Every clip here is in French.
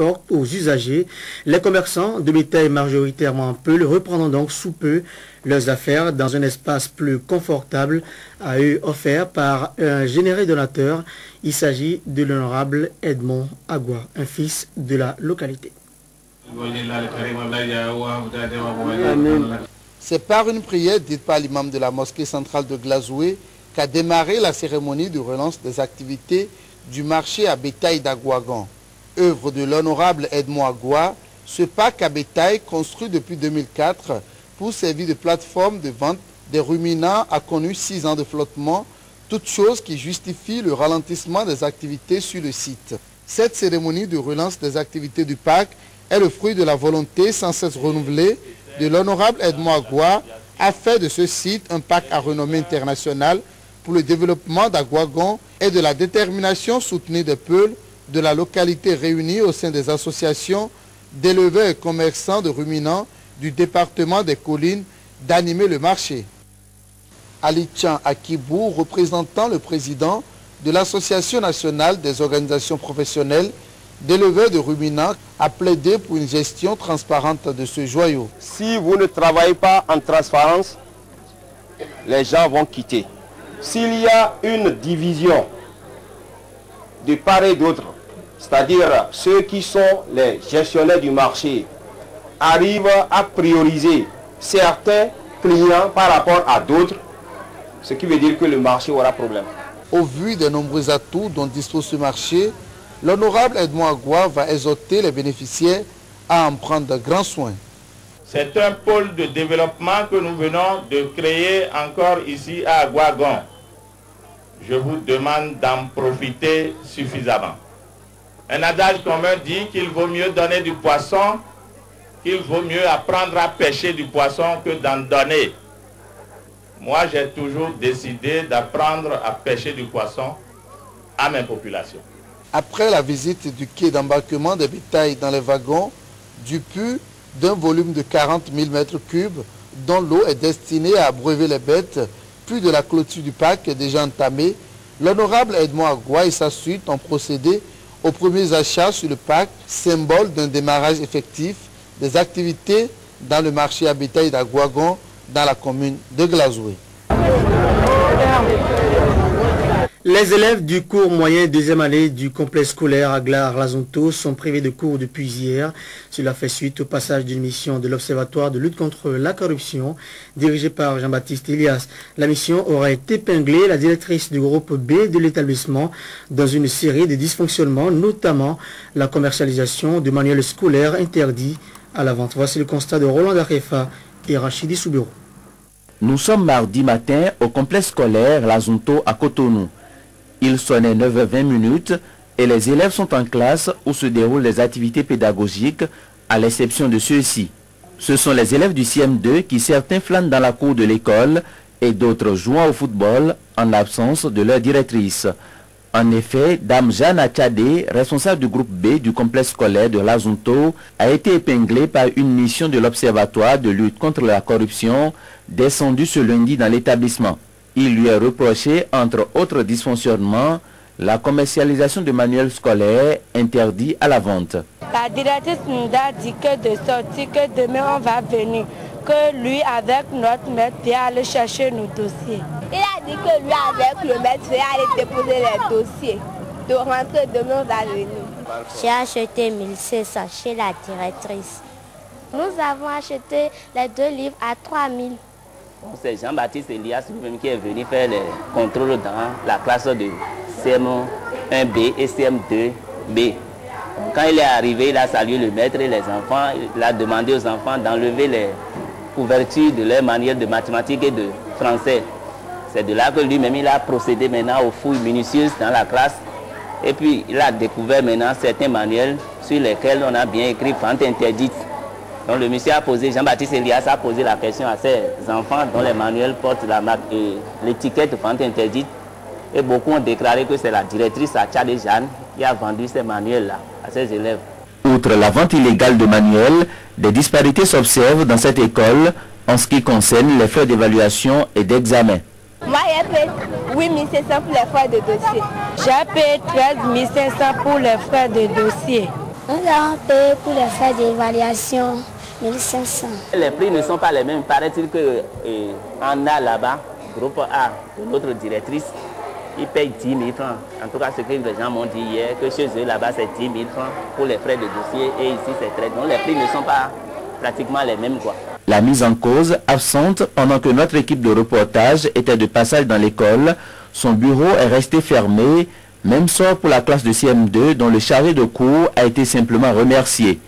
porte aux usagers. Les commerçants de bétail majoritairement en Peul reprendront donc sous peu leurs affaires dans un espace plus confortable à eux offert par un généreux donateur. Il s'agit de l'honorable Edmond Agua, un fils de la localité. C'est par une prière dite par l'imam de la mosquée centrale de Glazoué qu'a démarré la cérémonie de relance des activités du marché à bétail d'Agouagan. Œuvre de l'honorable Edmond Agua, ce parc à bétail construit depuis 2004 pour servir de plateforme de vente des ruminants a connu 6 ans de flottement, toute chose qui justifie le ralentissement des activités sur le site. Cette cérémonie de relance des activités du parc est le fruit de la volonté sans cesse renouvelée de l'honorable Edmond Agua à faire de ce site un parc à renommée internationale pour le développement d'Agouagan et de la détermination soutenue des peuples de la localité réunie au sein des associations d'éleveurs et commerçants de ruminants du département des collines d'animer le marché. Ali Chan Akibou, représentant le président de l'Association nationale des organisations professionnelles d'éleveurs de ruminants, a plaidé pour une gestion transparente de ce joyau. Si vous ne travaillez pas en transparence, les gens vont quitter. S'il y a une division de part et d'autre, c'est-à-dire ceux qui sont les gestionnaires du marché arrivent à prioriser certains clients par rapport à d'autres, ce qui veut dire que le marché aura problème. Au vu des nombreux atouts dont dispose ce marché, l'honorable Edmond Agua va exhorter les bénéficiaires à en prendre grand soin. C'est un pôle de développement que nous venons de créer encore ici à Agouagan. Je vous demande d'en profiter suffisamment. Un adage commun dit qu'il vaut mieux donner du poisson, qu'il vaut mieux apprendre à pêcher du poisson que d'en donner. Moi, j'ai toujours décidé d'apprendre à pêcher du poisson à mes populations. Après la visite du quai d'embarquement des bétails dans les wagons, du pu d'un volume de 40 000 m3, dont l'eau est destinée à abreuver les bêtes, plus de la clôture du parc est déjà entamée, l'honorable Edmond Agua et sa suite ont procédé aux premiers achats sur le parc, symbole d'un démarrage effectif des activités dans le marché à bétail d'Agouagan dans la commune de Glazoué. Les élèves du cours moyen deuxième année du complexe scolaire Aglar-Lazonto sont privés de cours depuis hier. Cela fait suite au passage d'une mission de l'Observatoire de lutte contre la corruption dirigée par Jean-Baptiste Elias. La mission aura épinglé la directrice du groupe B de l'établissement dans une série de dysfonctionnements, notamment la commercialisation de manuels scolaires interdits à la vente. Voici le constat de Roland Darefa et Rachidi Soubiro. Nous sommes mardi matin au complexe scolaire Lazonto à Cotonou. Il sonnait 9h20 et les élèves sont en classe où se déroulent les activités pédagogiques, à l'exception de ceux-ci. Ce sont les élèves du CM2 qui certains flânent dans la cour de l'école et d'autres jouant au football en l'absence de leur directrice. En effet, Dame Jeanne Achadé, responsable du groupe B du complexe scolaire de Lazonto, a été épinglée par une mission de l'Observatoire de lutte contre la corruption descendue ce lundi dans l'établissement. Il lui est reproché, entre autres dysfonctionnements, la commercialisation de manuels scolaires interdits à la vente. La directrice nous a dit que de sortir, que demain on va venir, que lui avec notre maître va aller chercher nos dossiers. Il a dit que lui avec le maître va aller déposer les dossiers. De rentrer demain on va venir. J'ai acheté 1500 chez la directrice. Nous avons acheté les 2 livres à 3000. C'est Jean-Baptiste Elias lui-même qui est venu faire les contrôles dans la classe de CM1B et CM2B. Quand il est arrivé, il a salué le maître et les enfants. Il a demandé aux enfants d'enlever les couvertures de leur manuel de mathématiques et de français. C'est de là que lui-même il a procédé maintenant aux fouilles minutieuses dans la classe. Et puis il a découvert maintenant certains manuels sur lesquels on a bien écrit vente interdite. Donc le monsieur a posé, Jean-Baptiste Elias a posé la question à ses enfants dont les manuels portent l'étiquette vente interdite. Et beaucoup ont déclaré que c'est la directrice Achadé Jeanne qui a vendu ces manuels-là à ses élèves. Outre la vente illégale de manuels, des disparités s'observent dans cette école en ce qui concerne les frais d'évaluation et d'examen. Moi, j'ai payé 8 500 pour les frais de dossier. J'ai payé 13 500 pour les frais de dossier. Nous avons payé pour les frais d'évaluation 1500. Les prix ne sont pas les mêmes. Paraît-il qu'en A là-bas, groupe A, notre directrice, ils payent 10 000 francs. En tout cas, ce que les gens m'ont dit hier, que chez eux là-bas c'est 10 000 francs pour les frais de dossier et ici c'est 13. Donc les prix ne sont pas pratiquement les mêmes, quoi. La mise en cause, absente pendant que notre équipe de reportage était de passage dans l'école, son bureau est resté fermé, même sort pour la classe de CM2 dont le chargé de cours a été simplement remercié.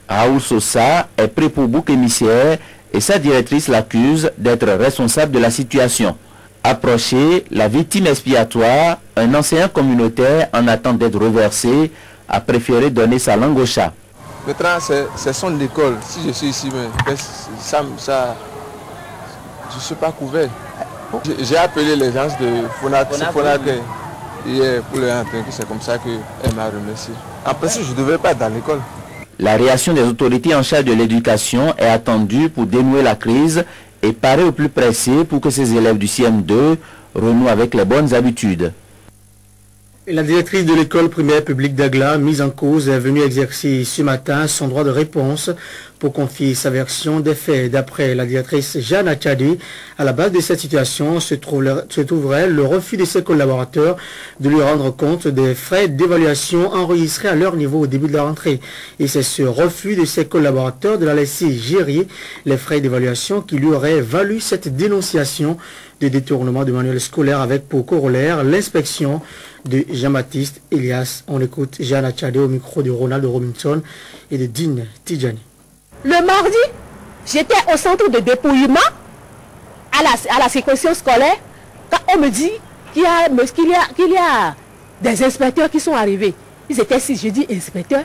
Raoul Sosa est pris pour bouc émissaire et sa directrice l'accuse d'être responsable de la situation. Approché, la victime expiatoire, un enseignant communautaire en attente d'être reversé, a préféré donner sa langue au chat. Maintenant, c'est son école. Si je suis ici, mais je ne suis pas couvert. J'ai appelé les gens de Fonac hier pour leur entendre que c'est comme ça qu'elle m'a remercié. En principe, je ne devais pas être dans l'école. La réaction des autorités en charge de l'éducation est attendue pour dénouer la crise et paraît au plus pressé pour que ces élèves du CM2 renouent avec les bonnes habitudes. La directrice de l'école primaire publique d'Agla, mise en cause, est venue exercer ce matin son droit de réponse pour confier sa version des faits. D'après la directrice Jeanne Achadé, à la base de cette situation se trouverait le refus de ses collaborateurs de lui rendre compte des frais d'évaluation enregistrés à leur niveau au début de la rentrée. Et c'est ce refus de ses collaborateurs de la laisser gérer les frais d'évaluation qui lui aurait valu cette dénonciation de détournement de manuels scolaires avec pour corollaire l'inspection de Jean-Baptiste Elias. On écoute Jeanne Achadé au micro de Ronald Robinson et de Dean Tidjani. Le mardi, j'étais au centre de dépouillement à la séquence scolaire quand on me dit qu'il y a des inspecteurs qui sont arrivés. Ils étaient 6, je dis inspecteur,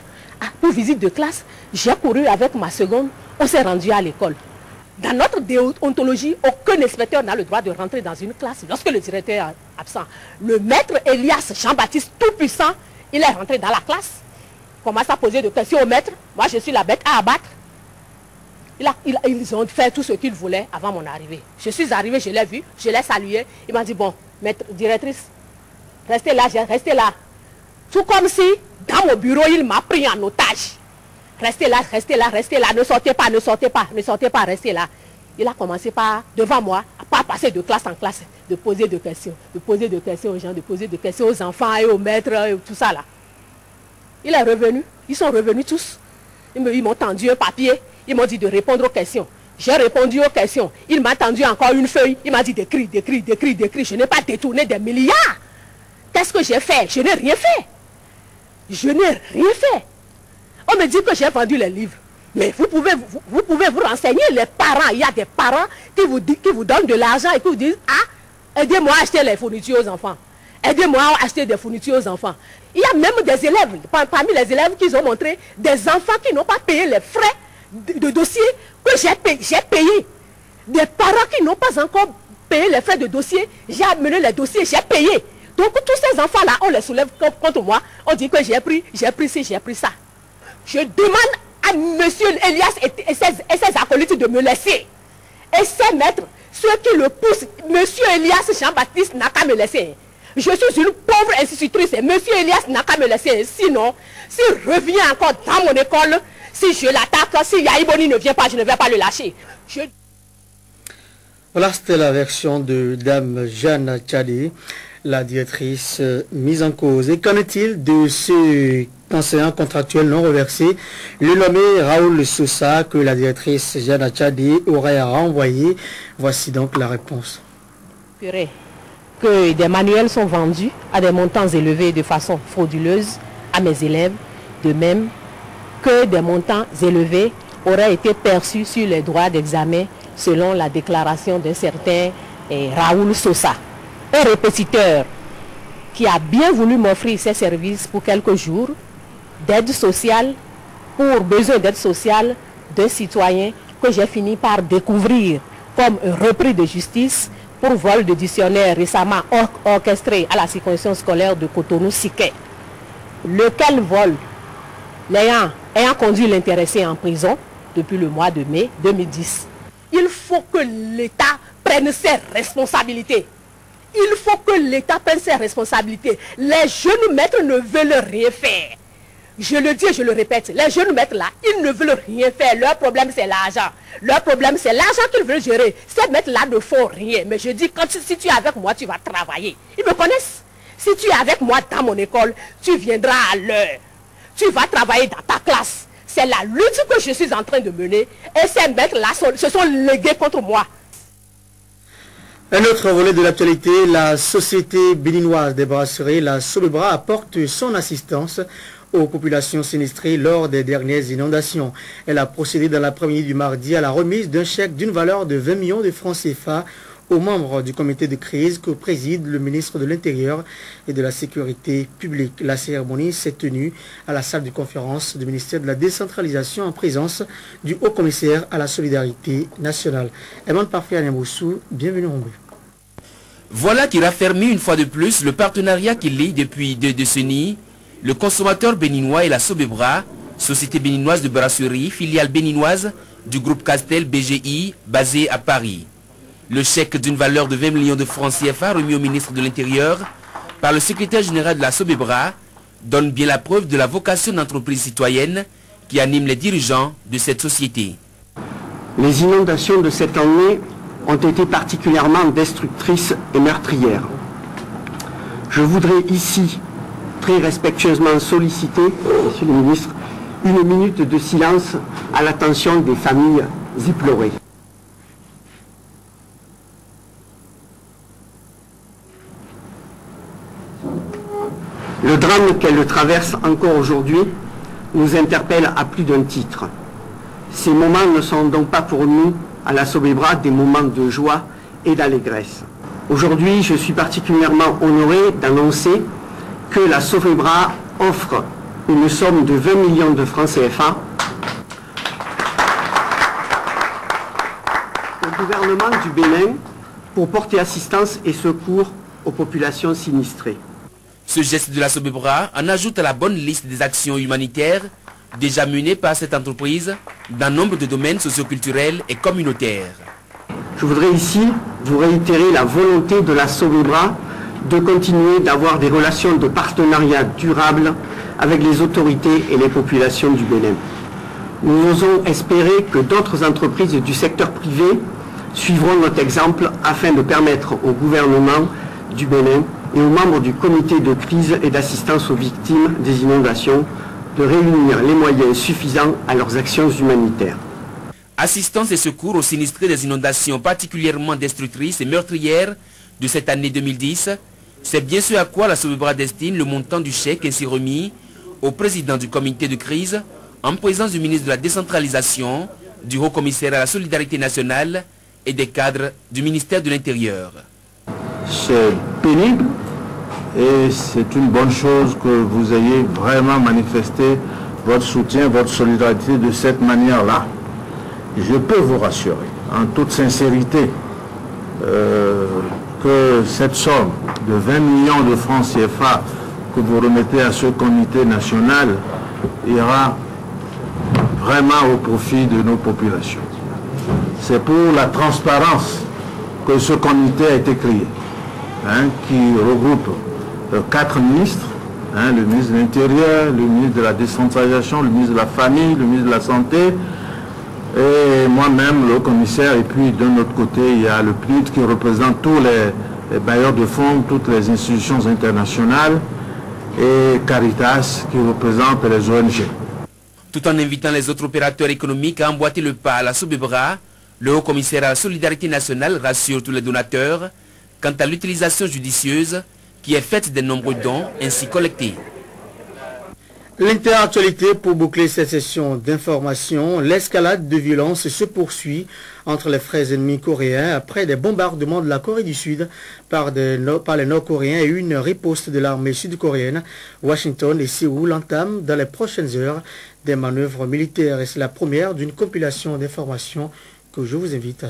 pour visite de classe, j'ai couru avec ma seconde, on s'est rendu à l'école. Dans notre déontologie, aucun inspecteur n'a le droit de rentrer dans une classe lorsque le directeur est absent. Le maître Elias Jean-Baptiste Tout-Puissant, il est rentré dans la classe, commence à poser des questions au maître. Moi, je suis la bête à abattre. Ils ont fait tout ce qu'ils voulaient avant mon arrivée. Je suis arrivée, je l'ai vu, je l'ai salué. Il m'a dit, bon, maître, directrice, restez là, restez là. Tout comme si, dans mon bureau, il m'a pris en otage. Restez là, restez là, restez là, ne sortez pas, ne sortez pas, ne sortez pas, restez là. Il a commencé par, devant moi, à passer de classe en classe, de poser des questions aux gens, de poser des questions aux enfants et aux maîtres, et tout ça là. Il est revenu, ils sont revenus tous. Ils m'ont tendu un papier, ils m'ont dit de répondre aux questions. J'ai répondu aux questions. Il m'a tendu encore une feuille, il m'a dit d'écrire, d'écrire, d'écrire, d'écrire. Je n'ai pas détourné des milliards. Qu'est-ce que j'ai fait? Je n'ai rien fait. Je n'ai rien fait. On me dit que j'ai vendu les livres. Mais vous pouvez vous renseigner, les parents. Il y a des parents qui vous donnent de l'argent et qui vous disent, ah, aidez-moi à acheter les fournitures aux enfants. Aidez-moi à acheter des fournitures aux enfants. Il y a même des élèves, parmi les élèves qui ont montré, des enfants qui n'ont pas payé les frais de dossier que j'ai payé. Des parents qui n'ont pas encore payé les frais de dossier, j'ai amené les dossiers, j'ai payé. Donc tous ces enfants-là, on les soulève contre moi. On dit que j'ai pris ci, j'ai pris ça. Je demande à M. Elias et ses acolytes de me laisser. Et ses maîtres, ceux qui le poussent, M. Elias Jean-Baptiste n'a qu'à me laisser. Je suis une pauvre institutrice et M. Elias n'a qu'à me laisser. Sinon, s'il revient encore dans mon école, si je l'attaque, si Yaïboni ne vient pas, je ne vais pas le lâcher. Voilà, c'était la version de Dame Jeanne Achadé, la directrice mise en cause. Et qu'en est-il de ce enseignant contractuel non reversé, le nommé Raoul Sosa, que la directrice Jeanne Achadé aurait renvoyé? Voici donc la réponse. Que des manuels sont vendus à des montants élevés de façon frauduleuse à mes élèves, de même que des montants élevés auraient été perçus sur les droits d'examen selon la déclaration d'un certain Raoul Sosa, un répétiteur qui a bien voulu m'offrir ses services pour quelques jours d'aide sociale, pour besoin d'aide sociale d'un citoyen que j'ai fini par découvrir comme un repris de justice pour vol de dictionnaire récemment orchestré à la circonscription scolaire de Cotonou-Siquet, lequel vol, ayant conduit l'intéressé en prison depuis le mois de mai 2010. Il faut que l'État prenne ses responsabilités. Il faut que l'État prenne ses responsabilités. Les jeunes maîtres ne veulent rien faire. Je le dis et je le répète, les jeunes maîtres là, ils ne veulent rien faire. Leur problème c'est l'argent. Leur problème c'est l'argent qu'ils veulent gérer. Ces maîtres là ne font rien. Mais je dis, si tu es avec moi, tu vas travailler. Ils me connaissent. Si tu es avec moi dans mon école, tu viendras à l'heure. Tu vas travailler dans ta classe. C'est la lutte que je suis en train de mener. Et ces maîtres là se sont légués contre moi. Un autre volet de l'actualité, la société béninoise des brasseries, la Sobebra, apporte son assistance aux populations sinistrées lors des dernières inondations. Elle a procédé dans l'après-midi du mardi à la remise d'un chèque d'une valeur de 20 millions de francs CFA aux membres du comité de crise que préside le ministre de l'Intérieur et de la Sécurité publique. La cérémonie s'est tenue à la salle de conférence du ministère de la Décentralisation en présence du haut-commissaire à la solidarité nationale. Eman Parfait Niamboussou, bienvenue en Hongrie. Voilà qui raffermit une fois de plus le partenariat qui lie depuis 2 décennies le consommateur béninois et la Sobebra, société béninoise de brasserie, filiale béninoise du groupe Castel BGI basé à Paris. Le chèque d'une valeur de 20 millions de francs CFA remis au ministre de l'Intérieur par le secrétaire général de la Sobebra donne bien la preuve de la vocation d'entreprise citoyenne qui anime les dirigeants de cette société. Les inondations de cette année ont été particulièrement destructrices et meurtrières. Je voudrais ici très respectueusement solliciter, Monsieur le ministre, une minute de silence à l'attention des familles éplorées. Le drame qu'elle traverse encore aujourd'hui nous interpelle à plus d'un titre. Ces moments ne sont donc pas pour nous, à la Sobebra, des moments de joie et d'allégresse. Aujourd'hui, je suis particulièrement honoré d'annoncer que la Sobebra offre une somme de 20 millions de francs CFA au gouvernement du Bénin pour porter assistance et secours aux populations sinistrées. Ce geste de la Sobebra en ajoute à la bonne liste des actions humanitaires déjà menées par cette entreprise dans nombre de domaines socioculturels et communautaires. Je voudrais ici vous réitérer la volonté de la Sobebra de continuer d'avoir des relations de partenariat durables avec les autorités et les populations du Bénin. Nous osons espérer que d'autres entreprises du secteur privé suivront notre exemple afin de permettre au gouvernement du Bénin et aux membres du comité de crise et d'assistance aux victimes des inondations de réunir les moyens suffisants à leurs actions humanitaires. Assistance et secours aux sinistrés des inondations particulièrement destructrices et meurtrières de cette année 2010, c'est bien ce à quoi la Sobebra destine le montant du chèque ainsi remis au président du comité de crise en présence du ministre de la Décentralisation, du haut-commissaire à la solidarité nationale et des cadres du ministère de l'Intérieur. C'est pénible et c'est une bonne chose que vous ayez vraiment manifesté votre soutien, votre solidarité de cette manière-là. Je peux vous rassurer en toute sincérité que cette somme de 20 millions de francs CFA que vous remettez à ce comité national ira vraiment au profit de nos populations. C'est pour la transparence que ce comité a été créé, qui regroupe 4 ministres, le ministre de l'Intérieur, le ministre de la Décentralisation, le ministre de la Famille, le ministre de la Santé, et moi-même, le commissaire, et puis d'un autre côté, il y a le PNUD qui représente tous les bailleurs de fonds, toutes les institutions internationales, et Caritas qui représente les ONG. Tout en invitant les autres opérateurs économiques à emboîter le pas à la Sobebra, le haut-commissaire à la solidarité nationale rassure tous les donateurs quant à l'utilisation judicieuse qui est faite des nombreux dons ainsi collectés. L'interactualité pour boucler cette session d'information, l'escalade de violence se poursuit entre les frères ennemis coréens après des bombardements de la Corée du Sud par les Nord-Coréens et une riposte de l'armée sud-coréenne. Washington et Séoul entament dans les prochaines heures des manœuvres militaires et c'est la première d'une compilation d'informations que je vous invite à